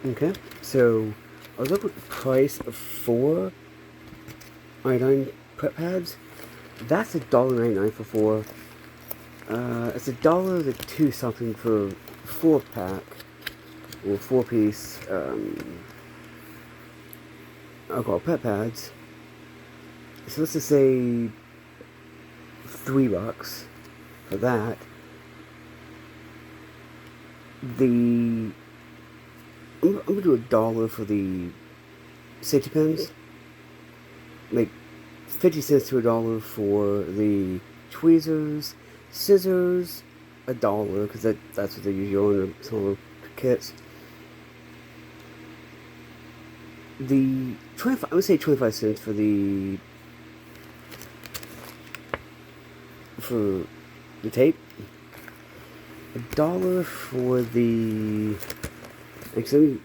Okay, so I was looking at the price of 4 iodine prep pads. That's $1.99 for 4. It's $1 to 2 something for 4 pack or 4-piece alcohol prep pads. So let's just say $3 for that. I'm gonna do $1 for the safety pins. Like 50 cents to $1 for the tweezers, scissors, $1 because that's what they usually on some of the kits. The 25, I would say 25 cents for the tape. $1 for the. Actually,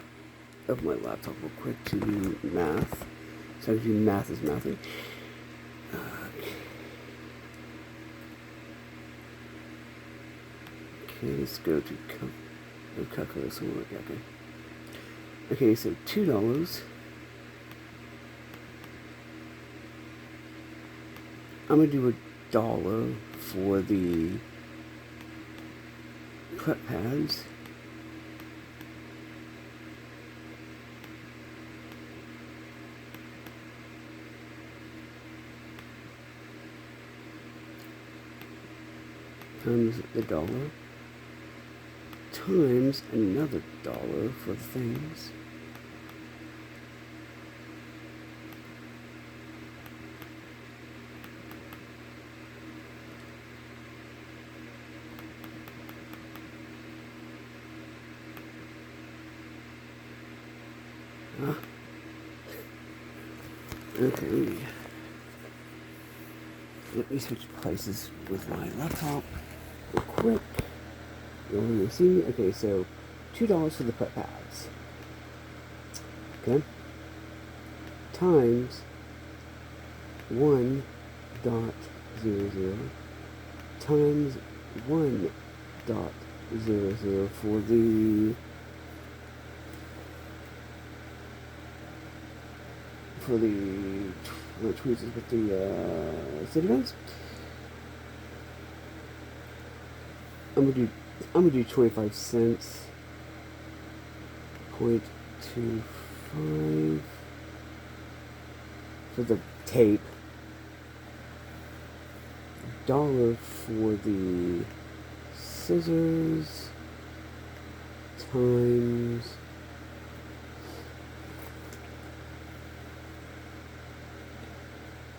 let me open my laptop real quick to do math. So I can do math is mathing. Okay, let's go to calculate somewhere. Okay. Okay, so $2. I'm gonna do $1 for the prep pads. Times $1 times another $1 for the things. Okay. Let me switch places with my laptop real quick. You see me? Okay, so $2 for the prep pads. Okay. Times 1.00 times 1.00 for the tweezers with the city guns. I'm gonna do 25 cents. 0.25 for the tape. $1 for the scissors times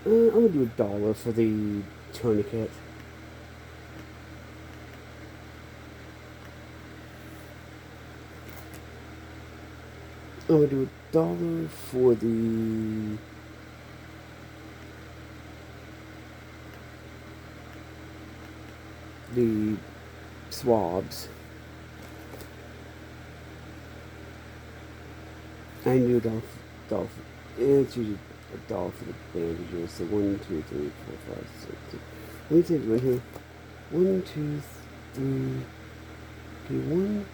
I'm gonna do $1 for the tourniquet. I'm gonna do $1 for the swabs. I knew $1. It's usually $1 for the bandages. So 1, 2, 3, 4, 5, 6. Let me take it right here. 1, 2, 3. Okay, 1,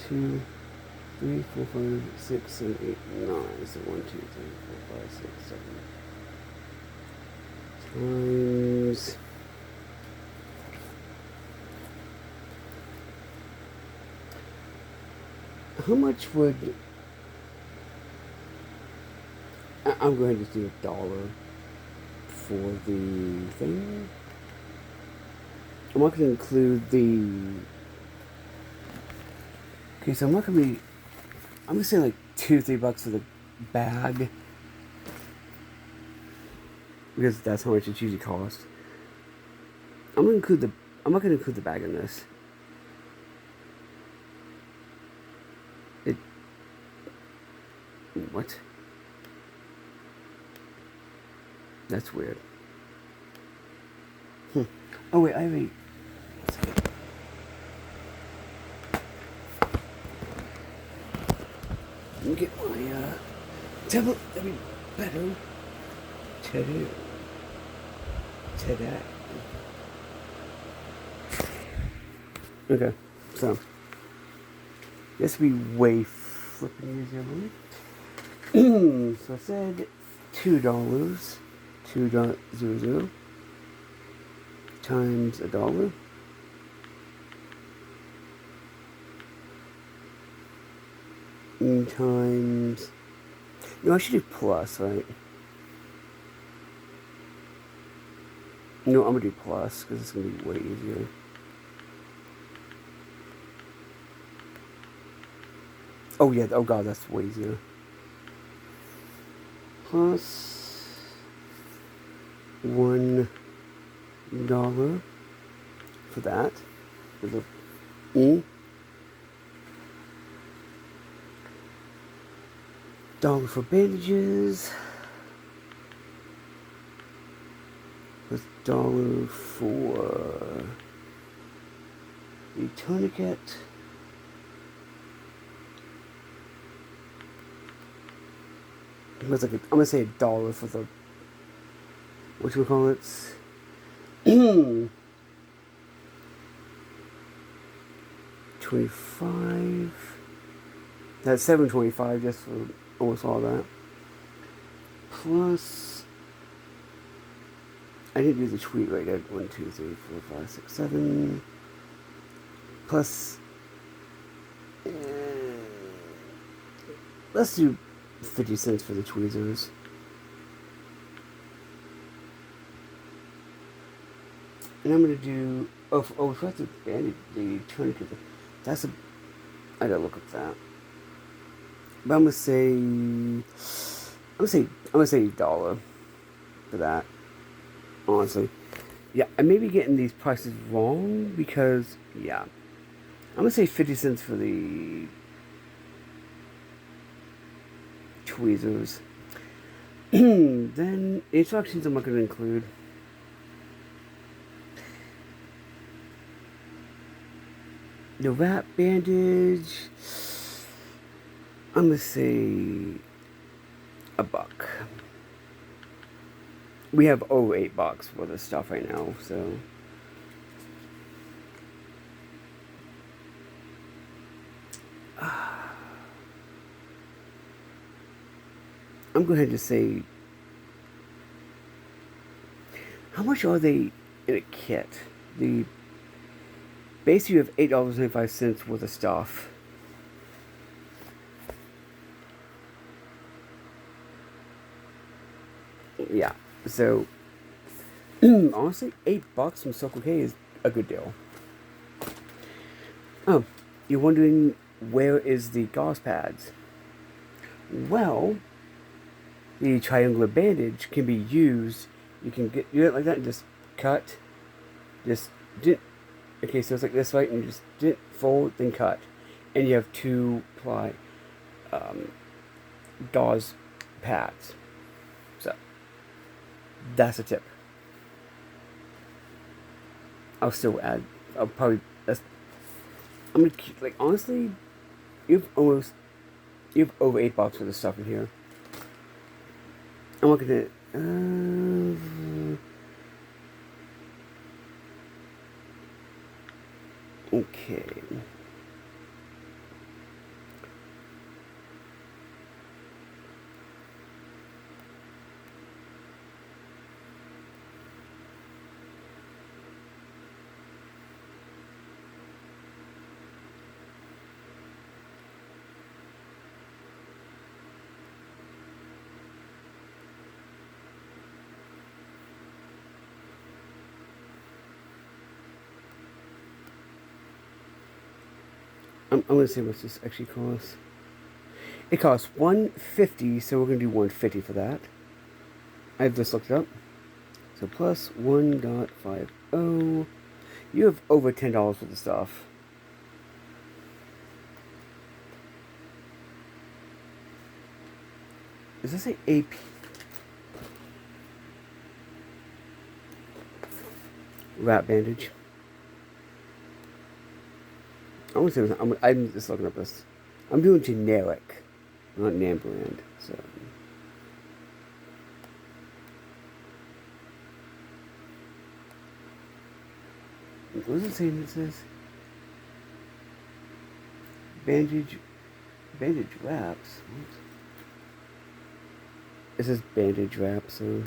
2, 3, 4, 5, 6, 7, 8, 9. So 1, 2, 3, 4, 5, 6, 7. Times. How much would. I'm going to just do $1 for the thing. I'm not going to include the. Okay, so I'm not going to be. I'm just saying like $2-3 for the bag. Because that's how much it usually costs. I'm not going to include the bag in this. What? That's weird. Oh wait, I have a. Let me get my tablet. That'd be better. Today. Okay, so this would be way flipping easier. So I said $2, 2.00 times $1 times. No, I should do plus, right? No, I'm gonna do plus because it's gonna be way easier. Oh yeah, oh god, that's way easier. Plus $1 for that. For the $1 for bandages. Plus $1 for the tourniquet. I'm gonna say $1 for the whatchamacallits. 25. That's $7.25 just for almost all that. Plus, I didn't do the tweet right at 1, 2, 3, 4, 5, 6, 7. Plus, let's do 50 cents for the tweezers. And I'm gonna do we have to bandage the tourniquet. That's a I gotta look up that. But I'm gonna say $1 for that. Honestly, yeah, I may be getting these prices wrong because yeah, I'm gonna say 50 cents for the tweezers. Then instructions I'm not gonna include. The wrap bandage, I'm gonna say $1. We have over $8 for this stuff right now, so I'm going to just say, how much are they in a kit? Basically you have $8.25 worth of stuff. Yeah, so honestly, $8 from Circle K is a good deal. Oh, you're wondering where is the gauze pads? Well, the triangular bandage can be used. You can do it like that and just cut, just dip. Okay, so it's like this, right? And you just dip, fold, then cut, and you have 2-ply gauze pads. So that's a tip. I'll still add. I'm gonna keep, like, honestly, you've over $8 for this stuff in here. I'm looking at okay. I'm gonna see what this actually costs. It costs $150, so we're gonna do $150 for that. I've just looked it up. So plus 1.50. You have over $10 for the stuff. Does that say AP? Wrap bandage. I'm just looking up this. I'm doing generic, not name brand. So what is it saying? It says bandage Bandage wraps? What? This is bandage wraps, so...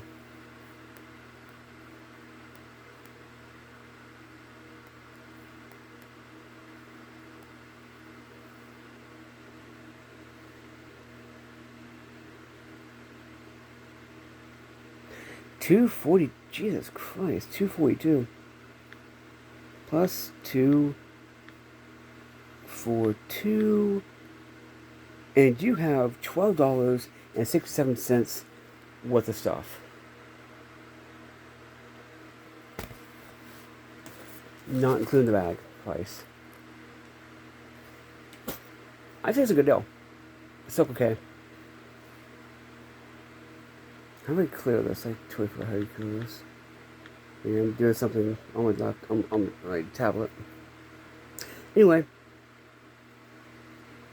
$240, Jesus Christ, $242 plus 242, and you have $12.67 worth of stuff. Not including the bag price. I think it's a good deal. It's still okay. How do I clear this? I totally forgot how you clear this. Yeah, I'm doing something on my on my tablet. Anyway,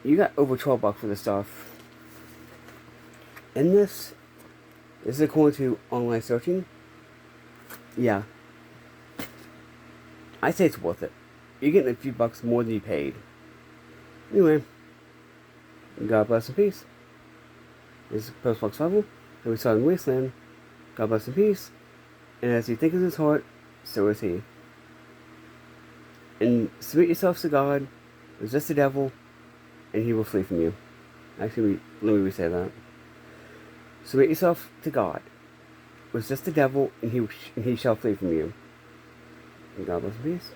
you got over $12 for this stuff. And this is according to online searching. Yeah. I say it's worth it. You're getting a few bucks more than you paid. Anyway, God bless and peace. This is Postbox Level. We saw in the wasteland. God bless and peace. And as he thinketh in his heart, so is he. And submit yourselves to God, resist the devil, and he will flee from you. Actually, let me re-say that. Submit yourself to God, resist the devil, and he shall flee from you. And God bless and peace.